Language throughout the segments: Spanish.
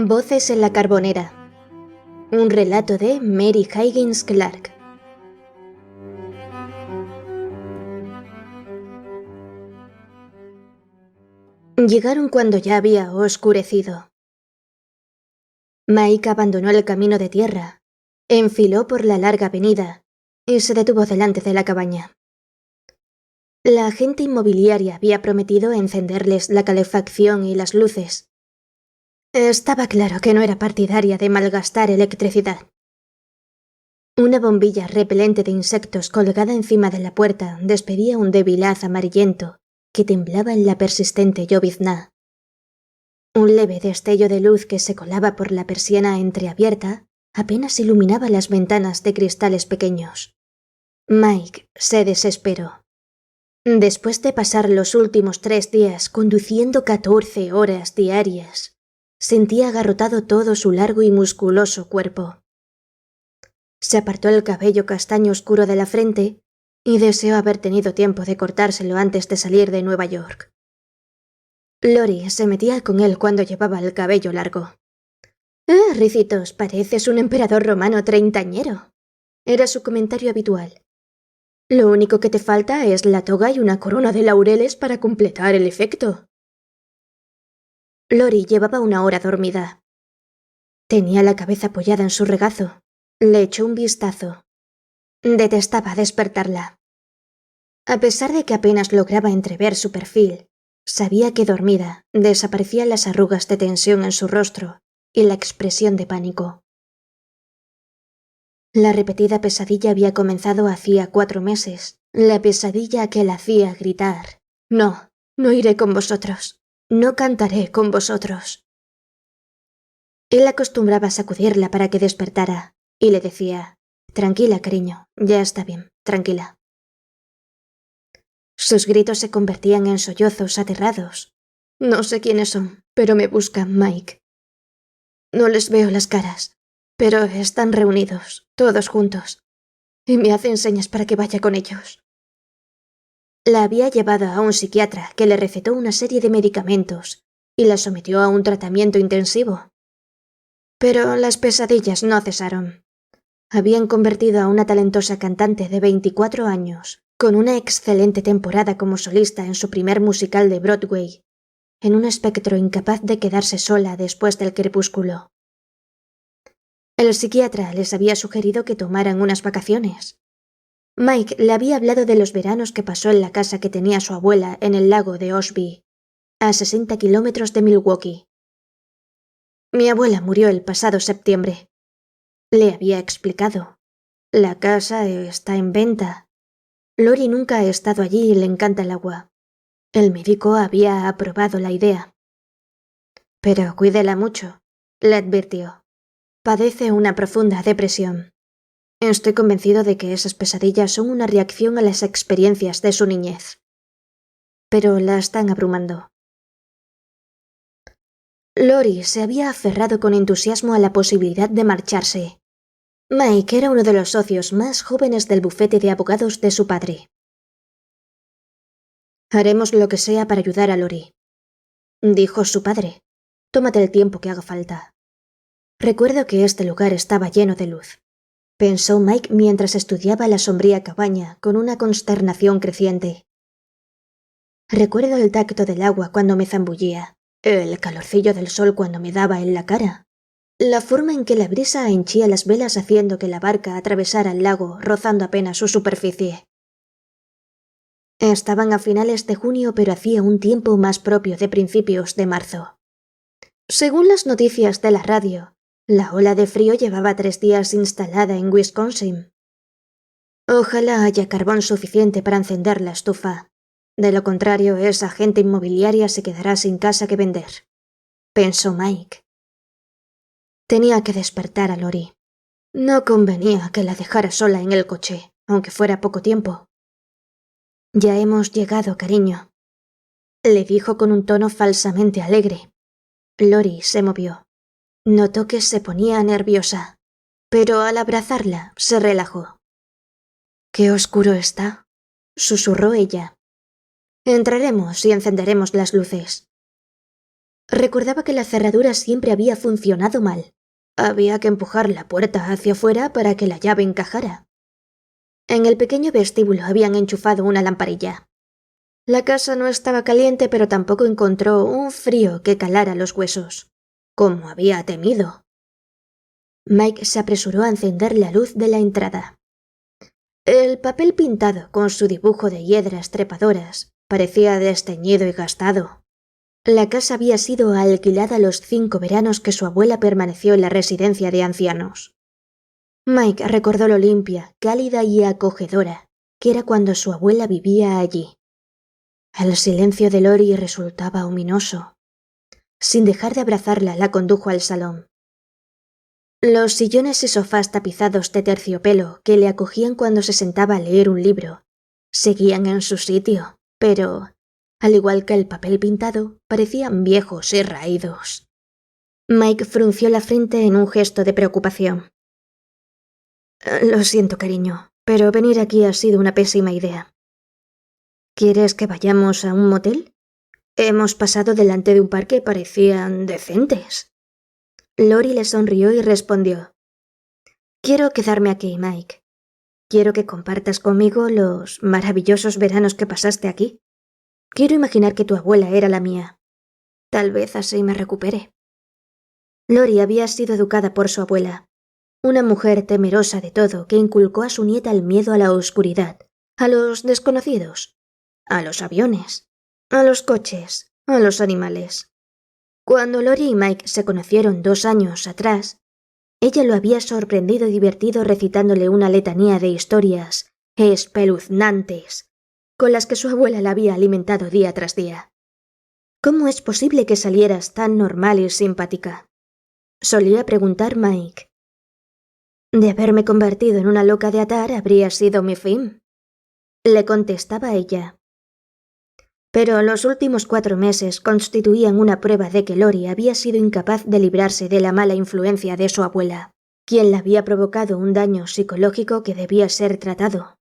Voces en la Carbonera. Un relato de Mary Higgins Clark. Llegaron cuando ya había oscurecido. Mike abandonó el camino de tierra, enfiló por la larga avenida y se detuvo delante de la cabaña. La agente inmobiliaria había prometido encenderles la calefacción y las luces. Estaba claro que no era partidaria de malgastar electricidad. Una bombilla repelente de insectos colgada encima de la puerta despedía un débil haz amarillento que temblaba en la persistente llovizna. Un leve destello de luz que se colaba por la persiana entreabierta apenas iluminaba las ventanas de cristales pequeños. Mike se desesperó. Después de pasar los últimos 3 días conduciendo 14 horas diarias, sentía agarrotado todo su largo y musculoso cuerpo. Se apartó el cabello castaño oscuro de la frente y deseó haber tenido tiempo de cortárselo antes de salir de Nueva York. Lori se metía con él cuando llevaba el cabello largo. Ricitos, pareces un emperador romano treintañero. Era su comentario habitual. Lo único que te falta es la toga y una corona de laureles para completar el efecto. Lori llevaba 1 hora dormida. Tenía la cabeza apoyada en su regazo. Le echó un vistazo. Detestaba despertarla. A pesar de que apenas lograba entrever su perfil, sabía que dormida desaparecían las arrugas de tensión en su rostro y la expresión de pánico. La repetida pesadilla había comenzado hacía 4 meses, la pesadilla que la hacía gritar: No, no iré con vosotros, no cantaré con vosotros. Él acostumbraba a sacudirla para que despertara y le decía: Tranquila, cariño, ya está bien, tranquila. Sus gritos se convertían en sollozos aterrados. No sé quiénes son, pero me buscan, Mike. No les veo las caras, pero están reunidos, todos juntos, y me hacen señas para que vaya con ellos. La había llevado a un psiquiatra que le recetó una serie de medicamentos y la sometió a un tratamiento intensivo. Pero las pesadillas no cesaron. Habían convertido a una talentosa cantante de 24 años, con una excelente temporada como solista en su primer musical de Broadway, en un espectro incapaz de quedarse sola después del crepúsculo. El psiquiatra les había sugerido que tomaran unas vacaciones. Mike le había hablado de los veranos que pasó en la casa que tenía su abuela en el lago de Osby, a 60 kilómetros de Milwaukee. Mi abuela murió el pasado septiembre. Le había explicado. La casa está en venta. Lori nunca ha estado allí y le encanta el agua. El médico había aprobado la idea. Pero cuídela mucho, le advirtió. Padece una profunda depresión. Estoy convencido de que esas pesadillas son una reacción a las experiencias de su niñez. Pero la están abrumando. Lori se había aferrado con entusiasmo a la posibilidad de marcharse. Mike era uno de los socios más jóvenes del bufete de abogados de su padre. Haremos lo que sea para ayudar a Lori, dijo su padre. Tómate el tiempo que haga falta. Recuerdo que este lugar estaba lleno de luz, pensó Mike mientras estudiaba la sombría cabaña con una consternación creciente. Recuerdo el tacto del agua cuando me zambullía, el calorcillo del sol cuando me daba en la cara, la forma en que la brisa henchía las velas haciendo que la barca atravesara el lago rozando apenas su superficie. Estaban a finales de junio, pero hacía un tiempo más propio de principios de marzo. Según las noticias de la radio, la ola de frío llevaba 3 días instalada en Wisconsin. Ojalá haya carbón suficiente para encender la estufa. De lo contrario, esa agente inmobiliaria se quedará sin casa que vender, pensó Mike. Tenía que despertar a Lori. No convenía que la dejara sola en el coche, aunque fuera poco tiempo. Ya hemos llegado, cariño, le dijo con un tono falsamente alegre. Lori se movió. Notó que se ponía nerviosa, pero al abrazarla se relajó. «Qué oscuro está», susurró ella. «Entraremos y encenderemos las luces». Recordaba que la cerradura siempre había funcionado mal. Había que empujar la puerta hacia afuera para que la llave encajara. En el pequeño vestíbulo habían enchufado una lamparilla. La casa no estaba caliente, pero tampoco encontró un frío que calara los huesos, como había temido. Mike se apresuró a encender la luz de la entrada. El papel pintado con su dibujo de hiedras trepadoras parecía desteñido y gastado. La casa había sido alquilada los 5 veranos que su abuela permaneció en la residencia de ancianos. Mike recordó lo limpia, cálida y acogedora que era cuando su abuela vivía allí. El silencio de Lori resultaba ominoso. Sin dejar de abrazarla, la condujo al salón. Los sillones y sofás tapizados de terciopelo que le acogían cuando se sentaba a leer un libro seguían en su sitio, pero, al igual que el papel pintado, parecían viejos y raídos. Mike frunció la frente en un gesto de preocupación. Lo siento, cariño, pero venir aquí ha sido una pésima idea. ¿Quieres que vayamos a un motel? Hemos pasado delante de un par que parecían decentes. Lori le sonrió y respondió. Quiero quedarme aquí, Mike. Quiero que compartas conmigo los maravillosos veranos que pasaste aquí. Quiero imaginar que tu abuela era la mía. Tal vez así me recupere. Lori había sido educada por su abuela, una mujer temerosa de todo que inculcó a su nieta el miedo a la oscuridad, a los desconocidos, a los aviones, a los coches, a los animales. Cuando Lori y Mike se conocieron 2 años atrás, ella lo había sorprendido y divertido recitándole una letanía de historias espeluznantes con las que su abuela la había alimentado día tras día. ¿Cómo es posible que salieras tan normal y simpática?, solía preguntar Mike. De haberme convertido en una loca de atar habría sido mi fin, le contestaba ella. Pero los últimos 4 meses constituían una prueba de que Lori había sido incapaz de librarse de la mala influencia de su abuela, quien le había provocado un daño psicológico que debía ser tratado.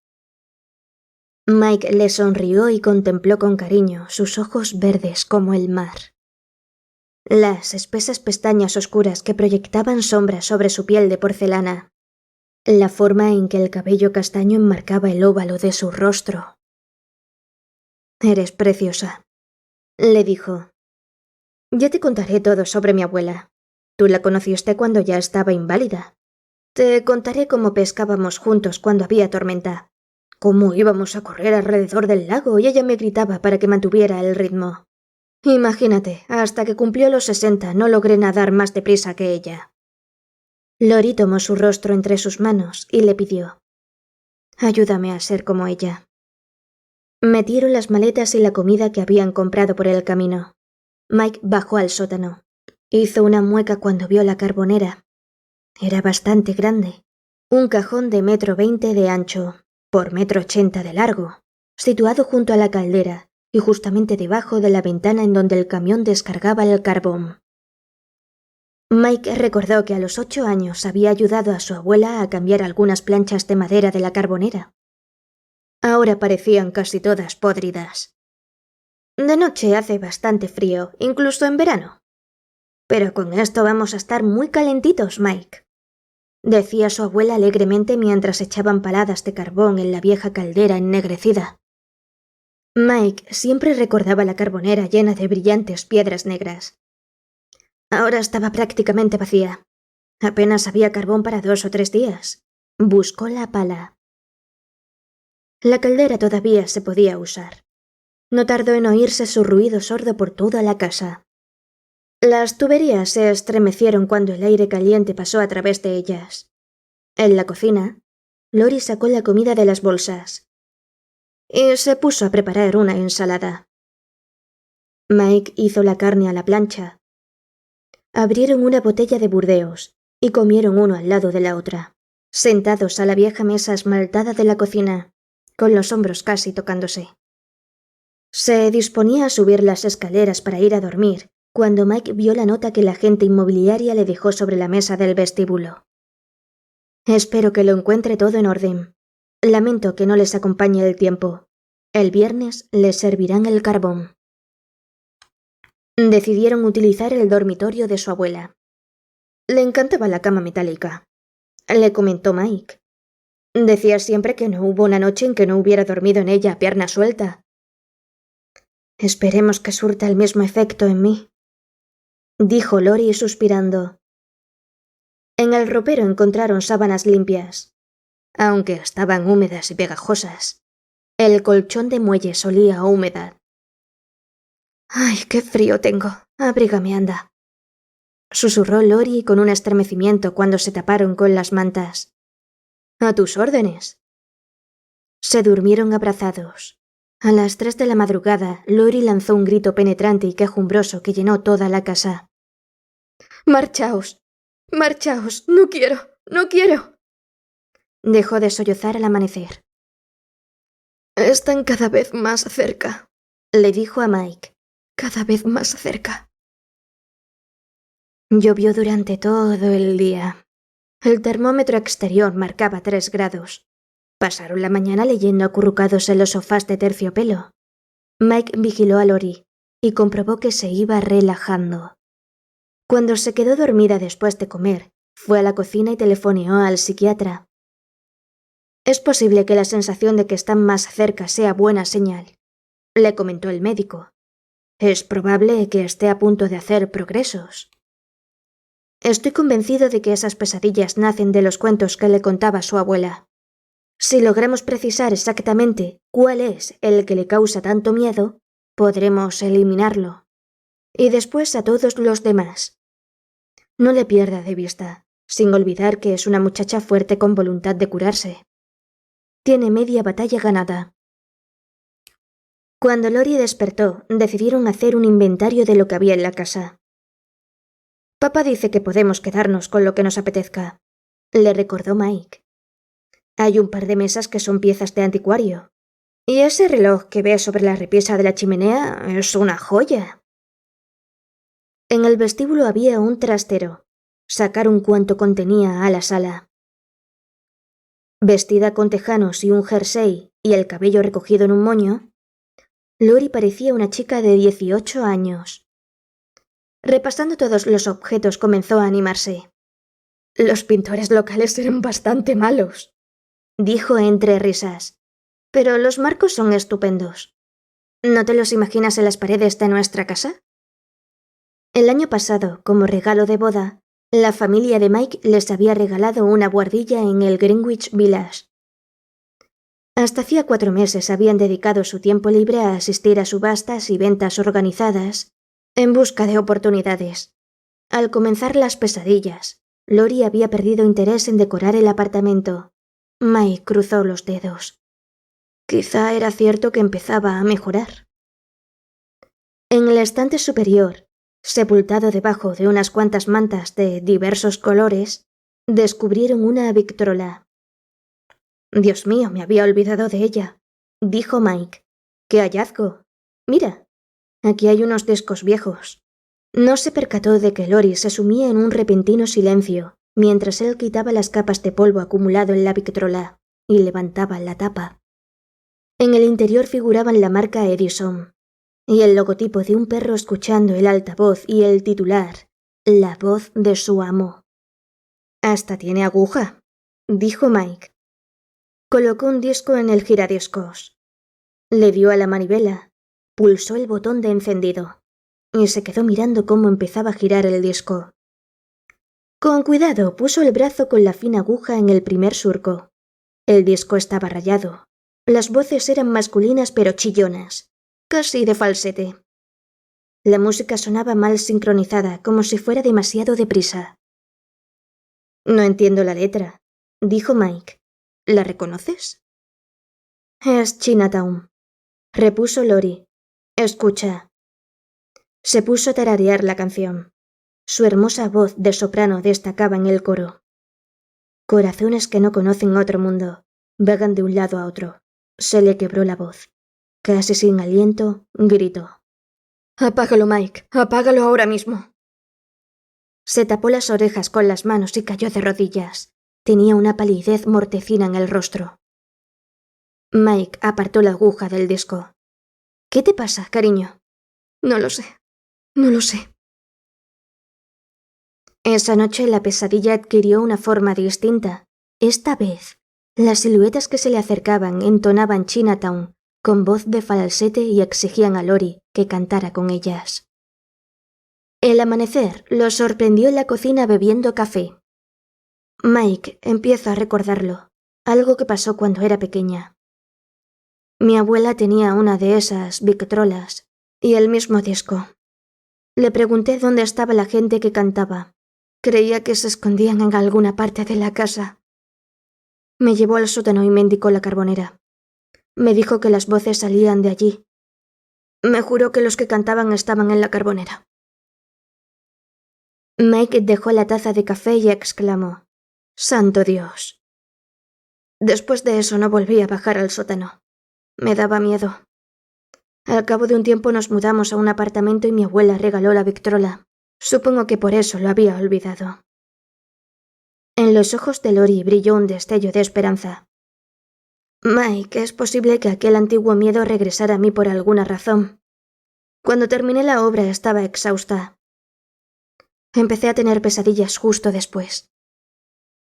Mike le sonrió y contempló con cariño sus ojos verdes como el mar. Las espesas pestañas oscuras que proyectaban sombras sobre su piel de porcelana, la forma en que el cabello castaño enmarcaba el óvalo de su rostro. Eres preciosa, le dijo. Ya te contaré todo sobre mi abuela. Tú la conociste cuando ya estaba inválida. Te contaré cómo pescábamos juntos cuando había tormenta, cómo íbamos a correr alrededor del lago y ella me gritaba para que mantuviera el ritmo. Imagínate, hasta que cumplió los 60 no logré nadar más deprisa que ella. Lori tomó su rostro entre sus manos y le pidió: ayúdame a ser como ella. Metieron las maletas y la comida que habían comprado por el camino. Mike bajó al sótano. Hizo una mueca cuando vio la carbonera. Era bastante grande. Un cajón de 1,20 m de ancho por 1,80 m de largo, situado junto a la caldera y justamente debajo de la ventana en donde el camión descargaba el carbón. Mike recordó que a los 8 años había ayudado a su abuela a cambiar algunas planchas de madera de la carbonera. Ahora parecían casi todas podridas. De noche hace bastante frío, incluso en verano. Pero con esto vamos a estar muy calentitos, Mike, decía su abuela alegremente mientras echaban paladas de carbón en la vieja caldera ennegrecida. Mike siempre recordaba la carbonera llena de brillantes piedras negras. Ahora estaba prácticamente vacía. Apenas había carbón para 2 o 3 días. Buscó la pala. La caldera todavía se podía usar. No tardó en oírse su ruido sordo por toda la casa. Las tuberías se estremecieron cuando el aire caliente pasó a través de ellas. En la cocina, Lori sacó la comida de las bolsas y se puso a preparar una ensalada. Mike hizo la carne a la plancha. Abrieron una botella de Burdeos y comieron uno al lado de la otra, sentados a la vieja mesa esmaltada de la cocina, con los hombros casi tocándose. Se disponía a subir las escaleras para ir a dormir, cuando Mike vio la nota que la agente inmobiliaria le dejó sobre la mesa del vestíbulo. Espero que lo encuentre todo en orden. Lamento que no les acompañe el tiempo. El viernes les servirán el carbón. Decidieron utilizar el dormitorio de su abuela. Le encantaba la cama metálica, le comentó Mike. Decía siempre que no hubo una noche en que no hubiera dormido en ella a pierna suelta. Esperemos que surta el mismo efecto en mí, dijo Lori suspirando. En el ropero encontraron sábanas limpias, aunque estaban húmedas y pegajosas. El colchón de muelles olía a humedad. ¡Ay, qué frío tengo! Abrígame, anda. Susurró Lori con un estremecimiento cuando se taparon con las mantas. A tus órdenes. Se durmieron abrazados. A las 3 de la madrugada, Lori lanzó un grito penetrante y quejumbroso que llenó toda la casa. ¡Marchaos! ¡Marchaos! ¡No quiero! ¡No quiero! Dejó de sollozar al amanecer. Están cada vez más cerca, le dijo a Mike. Cada vez más cerca. Llovió durante todo el día. El termómetro exterior marcaba 3 grados. Pasaron la mañana leyendo acurrucados en los sofás de terciopelo. Mike vigiló a Lori y comprobó que se iba relajando. Cuando se quedó dormida después de comer, fue a la cocina y telefoneó al psiquiatra. Es posible que la sensación de que están más cerca sea buena señal, le comentó el médico. Es probable que esté a punto de hacer progresos. Estoy convencido de que esas pesadillas nacen de los cuentos que le contaba su abuela. Si logramos precisar exactamente cuál es el que le causa tanto miedo, podremos eliminarlo. Y después a todos los demás. No le pierda de vista, sin olvidar que es una muchacha fuerte con voluntad de curarse. Tiene media batalla ganada. Cuando Lori despertó, decidieron hacer un inventario de lo que había en la casa. Papá dice que podemos quedarnos con lo que nos apetezca, le recordó Mike. Hay un par de mesas que son piezas de anticuario. Y ese reloj que ves sobre la repisa de la chimenea es una joya. En el vestíbulo había un trastero. Sacaron cuanto contenía a la sala. Vestida con tejanos y un jersey y el cabello recogido en un moño, Lori parecía una chica de 18 años. Repasando todos los objetos comenzó a animarse. Los pintores locales eran bastante malos, dijo entre risas. Pero los marcos son estupendos. ¿No te los imaginas en las paredes de nuestra casa? El año pasado, como regalo de boda, la familia de Mike les había regalado una buhardilla en el Greenwich Village. Hasta hacía 4 meses habían dedicado su tiempo libre a asistir a subastas y ventas organizadas en busca de oportunidades. Al comenzar las pesadillas, Lori había perdido interés en decorar el apartamento. Mike cruzó los dedos. Quizá era cierto que empezaba a mejorar. En el estante superior, sepultado debajo de unas cuantas mantas de diversos colores, descubrieron una Victrola. Dios mío, me había olvidado de ella, dijo Mike. ¡Qué hallazgo! Mira, aquí hay unos discos viejos. No se percató de que Lori se sumía en un repentino silencio mientras él quitaba las capas de polvo acumulado en la Victrola y levantaba la tapa. En el interior figuraban la marca Edison y el logotipo de un perro escuchando el altavoz y el titular, la voz de su amo. Hasta tiene aguja, dijo Mike. Colocó un disco en el giradiscos. Le dio a la manivela, pulsó el botón de encendido y se quedó mirando cómo empezaba a girar el disco. Con cuidado puso el brazo con la fina aguja en el primer surco. El disco estaba rayado. Las voces eran masculinas pero chillonas, casi de falsete. La música sonaba mal sincronizada, como si fuera demasiado deprisa. No entiendo la letra, dijo Mike. ¿La reconoces? Es Chinatown, repuso Lori. Escucha. Se puso a tararear la canción. Su hermosa voz de soprano destacaba en el coro. Corazones que no conocen otro mundo, vagan de un lado a otro. Se le quebró la voz. Casi sin aliento, gritó. Apágalo, Mike, apágalo ahora mismo. Se tapó las orejas con las manos y cayó de rodillas. Tenía una palidez mortecina en el rostro. Mike apartó la aguja del disco. ¿Qué te pasa, cariño? No lo sé. No lo sé. Esa noche la pesadilla adquirió una forma distinta. Esta vez, las siluetas que se le acercaban entonaban Chinatown con voz de falsete y exigían a Lori que cantara con ellas. El amanecer lo sorprendió en la cocina bebiendo café. Mike empieza a recordarlo, algo que pasó cuando era pequeña. Mi abuela tenía una de esas Victrolas y el mismo disco. Le pregunté dónde estaba la gente que cantaba. Creía que se escondían en alguna parte de la casa. Me llevó al sótano y me indicó la carbonera. Me dijo que las voces salían de allí. Me juró que los que cantaban estaban en la carbonera. Mike dejó la taza de café y exclamó: ¡Santo Dios! Después de eso no volví a bajar al sótano. Me daba miedo. Al cabo de un tiempo nos mudamos a un apartamento y mi abuela regaló la Victrola. Supongo que por eso lo había olvidado. En los ojos de Lori brilló un destello de esperanza. Mike, es posible que aquel antiguo miedo regresara a mí por alguna razón. Cuando terminé la obra estaba exhausta. Empecé a tener pesadillas justo después.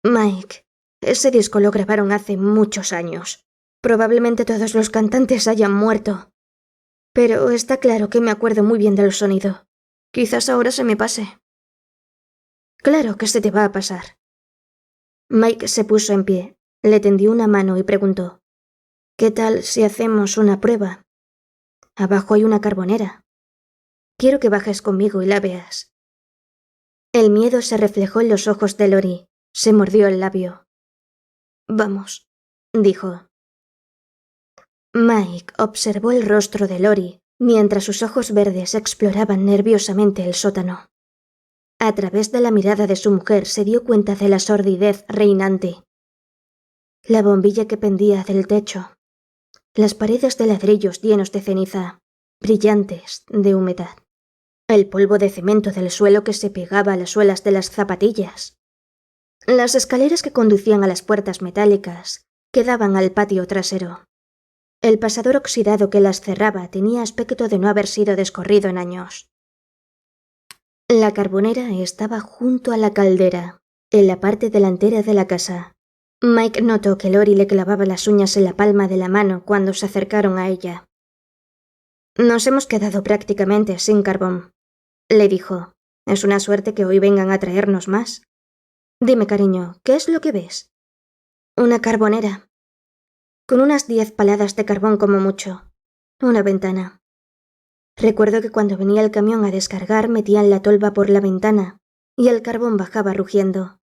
Mike, ese disco lo grabaron hace muchos años. Probablemente todos los cantantes hayan muerto. Pero está claro que me acuerdo muy bien del sonido. Quizás ahora se me pase. Claro que se te va a pasar. Mike se puso en pie, le tendió una mano y preguntó: ¿qué tal si hacemos una prueba? Abajo hay una carbonera. Quiero que bajes conmigo y la veas. El miedo se reflejó en los ojos de Lori. Se mordió el labio. Vamos, dijo. Mike observó el rostro de Lori mientras sus ojos verdes exploraban nerviosamente el sótano. A través de la mirada de su mujer se dio cuenta de la sordidez reinante. La bombilla que pendía del techo. Las paredes de ladrillos llenos de ceniza, brillantes de humedad. El polvo de cemento del suelo que se pegaba a las suelas de las zapatillas. Las escaleras que conducían a las puertas metálicas que daban al patio trasero. El pasador oxidado que las cerraba tenía aspecto de no haber sido descorrido en años. La carbonera estaba junto a la caldera, en la parte delantera de la casa. Mike notó que Lori le clavaba las uñas en la palma de la mano cuando se acercaron a ella. Nos hemos quedado prácticamente sin carbón, le dijo. Es una suerte que hoy vengan a traernos más. Dime, cariño, ¿qué es lo que ves? Una carbonera. Con unas 10 paladas de carbón como mucho. Una ventana. Recuerdo que cuando venía el camión a descargar metían la tolva por la ventana y el carbón bajaba rugiendo.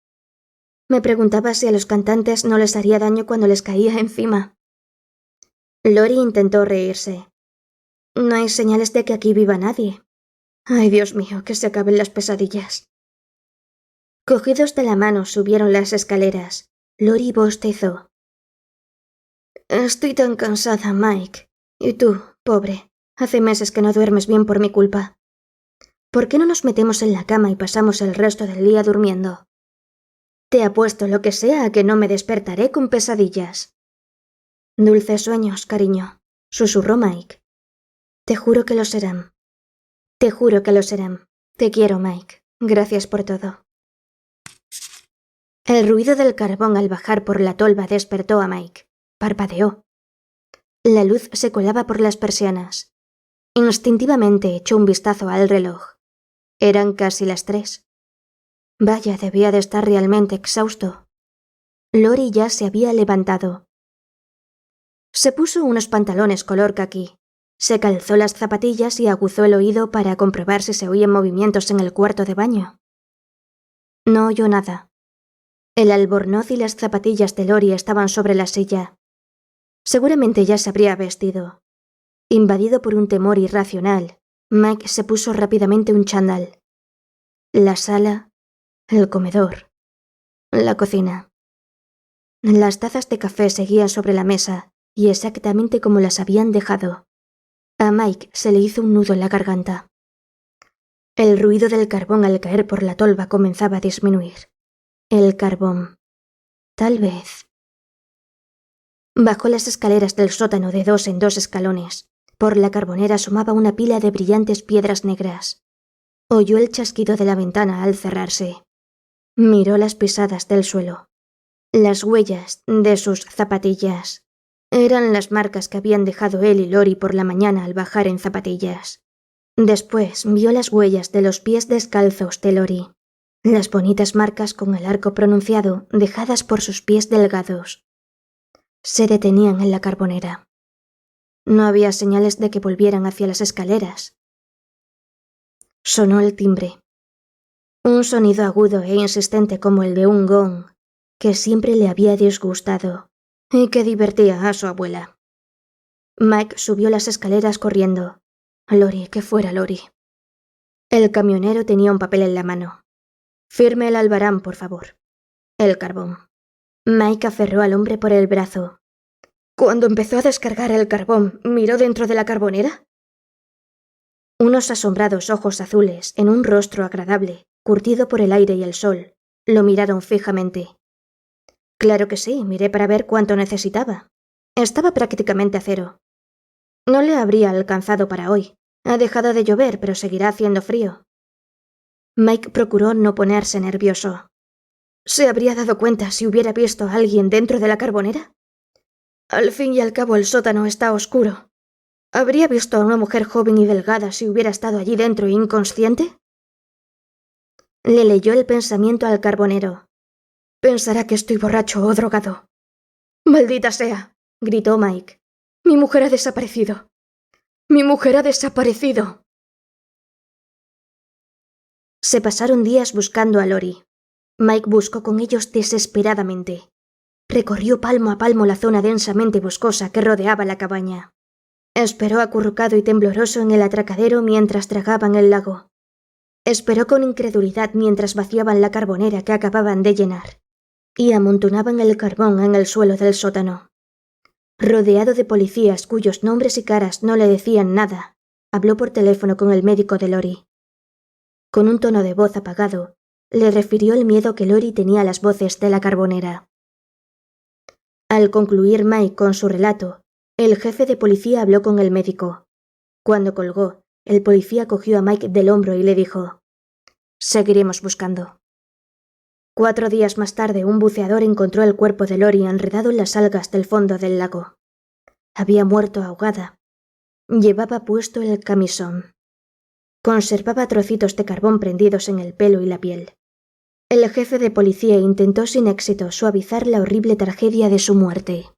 Me preguntaba si a los cantantes no les haría daño cuando les caía encima. Lori intentó reírse. No hay señales de que aquí viva nadie. Ay, Dios mío, que se acaben las pesadillas. Cogidos de la mano subieron las escaleras. Lori bostezó. Estoy tan cansada, Mike. Y tú, pobre, hace meses que no duermes bien por mi culpa. ¿Por qué no nos metemos en la cama y pasamos el resto del día durmiendo? Te apuesto lo que sea a que no me despertaré con pesadillas. Dulces sueños, cariño, susurró Mike. Te juro que lo serán. Te juro que lo serán. Te quiero, Mike. Gracias por todo. El ruido del carbón al bajar por la tolva despertó a Mike. Parpadeó. La luz se colaba por las persianas. Instintivamente echó un vistazo al reloj. Eran casi las 3. Vaya, debía de estar realmente exhausto. Lori ya se había levantado. Se puso unos pantalones color caqui. Se calzó las zapatillas y aguzó el oído para comprobar si se oían movimientos en el cuarto de baño. No oyó nada. El albornoz y las zapatillas de Lori estaban sobre la silla. Seguramente ya se habría vestido. Invadido por un temor irracional, Mike se puso rápidamente un chándal. La sala, el comedor, la cocina. Las tazas de café seguían sobre la mesa y exactamente como las habían dejado. A Mike se le hizo un nudo en la garganta. El ruido del carbón al caer por la tolva comenzaba a disminuir. El carbón. Tal vez. Bajó las escaleras del sótano de 2 en 2 escalones. Por la carbonera asomaba una pila de brillantes piedras negras. Oyó el chasquido de la ventana al cerrarse. Miró las pisadas del suelo. Las huellas de sus zapatillas. Eran las marcas que habían dejado él y Lori por la mañana al bajar en zapatillas. Después vio las huellas de los pies descalzos de Lori. Las bonitas marcas con el arco pronunciado dejadas por sus pies delgados. Se detenían en la carbonera. No había señales de que volvieran hacia las escaleras. Sonó el timbre. Un sonido agudo e insistente como el de un gong, que siempre le había disgustado y que divertía a su abuela. Mike subió las escaleras corriendo. Lori, que fuera Lori. El camionero tenía un papel en la mano. Firme el albarán, por favor. El carbón. Mike aferró al hombre por el brazo. Cuando empezó a descargar el carbón, ¿miró dentro de la carbonera? Unos asombrados ojos azules, en un rostro agradable, curtido por el aire y el sol, lo miraron fijamente. Claro que sí, miré para ver cuánto necesitaba. Estaba prácticamente a cero. No le habría alcanzado para hoy. Ha dejado de llover, pero seguirá haciendo frío. Mike procuró no ponerse nervioso. ¿Se habría dado cuenta si hubiera visto a alguien dentro de la carbonera? Al fin y al cabo el sótano está oscuro. ¿Habría visto a una mujer joven y delgada si hubiera estado allí dentro inconsciente? Le leyó el pensamiento al carbonero. Pensará que estoy borracho o drogado. ¡Maldita sea!, gritó Mike. Mi mujer ha desaparecido. ¡Mi mujer ha desaparecido! Se pasaron días buscando a Lori. Mike buscó con ellos desesperadamente. Recorrió palmo a palmo la zona densamente boscosa que rodeaba la cabaña. Esperó acurrucado y tembloroso en el atracadero mientras tragaban el lago. Esperó con incredulidad mientras vaciaban la carbonera que acababan de llenar y amontonaban el carbón en el suelo del sótano. Rodeado de policías cuyos nombres y caras no le decían nada, habló por teléfono con el médico de Lori. Con un tono de voz apagado, le refirió el miedo que Lori tenía a las voces de la carbonera. Al concluir Mike con su relato, el jefe de policía habló con el médico. Cuando colgó, el policía cogió a Mike del hombro y le dijo: «Seguiremos buscando». 4 días más tarde, un buceador encontró el cuerpo de Lori enredado en las algas del fondo del lago. Había muerto ahogada. Llevaba puesto el camisón. Conservaba trocitos de carbón prendidos en el pelo y la piel. El jefe de policía intentó sin éxito suavizar la horrible tragedia de su muerte.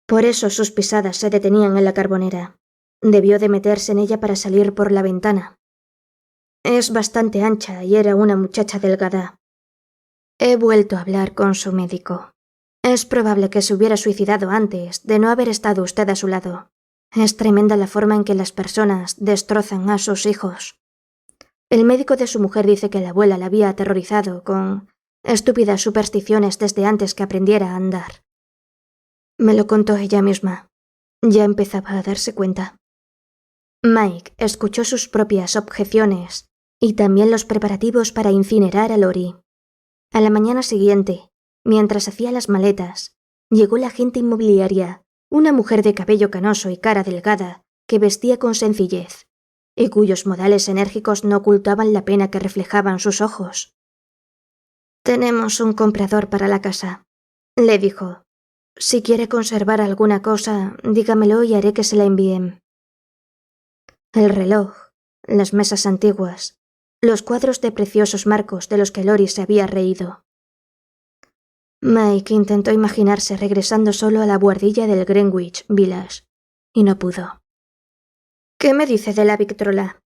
Por eso sus pisadas se detenían en la carbonera. Debió de meterse en ella para salir por la ventana. Es bastante ancha y era una muchacha delgada. He vuelto a hablar con su médico. Es probable que se hubiera suicidado antes de no haber estado usted a su lado. Es tremenda la forma en que las personas destrozan a sus hijos. El médico de su mujer dice que la abuela la había aterrorizado con estúpidas supersticiones desde antes que aprendiera a andar. Me lo contó ella misma. Ya empezaba a darse cuenta. Mike escuchó sus propias objeciones y también los preparativos para incinerar a Lori. A la mañana siguiente, mientras hacía las maletas, llegó la agente inmobiliaria, una mujer de cabello canoso y cara delgada que vestía con sencillez y cuyos modales enérgicos no ocultaban la pena que reflejaban sus ojos. «Tenemos un comprador para la casa», le dijo. «Si quiere conservar alguna cosa, dígamelo y haré que se la envíen». El reloj, las mesas antiguas, los cuadros de preciosos marcos de los que Lori se había reído. Mike intentó imaginarse regresando solo a la buhardilla del Greenwich Village, y no pudo. «¿Qué me dice de la Victrola?»,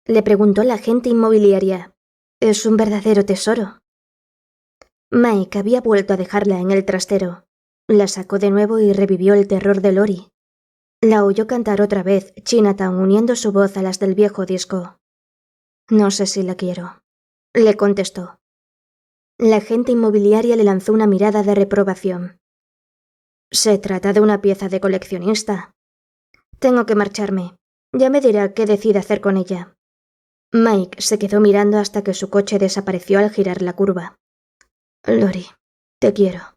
le preguntó la agente inmobiliaria. «Es un verdadero tesoro». Mike había vuelto a dejarla en el trastero. La sacó de nuevo y revivió el terror de Lori. La oyó cantar otra vez Chinatown uniendo su voz a las del viejo disco. «No sé si la quiero», le contestó. La agente inmobiliaria le lanzó una mirada de reprobación. «Se trata de una pieza de coleccionista. Tengo que marcharme. Ya me dirá qué decide hacer con ella». Mike se quedó mirando hasta que su coche desapareció al girar la curva. «Lori, te quiero».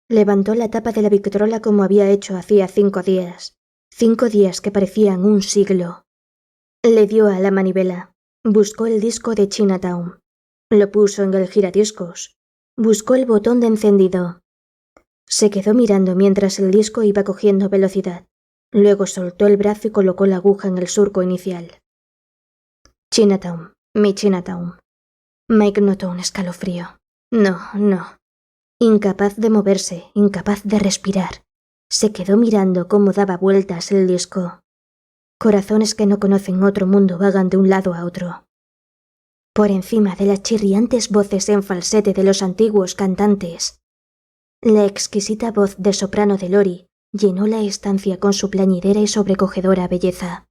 Levantó la tapa de la Victrola como había hecho hacía 5 días. 5 días que parecían un siglo. Le dio a la manivela. Buscó el disco de Chinatown. Lo puso en el giradiscos. Buscó el botón de encendido. Se quedó mirando mientras el disco iba cogiendo velocidad. Luego soltó el brazo y colocó la aguja en el surco inicial. Chinatown, mi Chinatown. Mike notó un escalofrío. No. Incapaz de moverse, incapaz de respirar. Se quedó mirando cómo daba vueltas el disco. Corazones que no conocen otro mundo vagan de un lado a otro. Por encima de las chirriantes voces en falsete de los antiguos cantantes, la exquisita voz de soprano de Lori llenó la estancia con su plañidera y sobrecogedora belleza.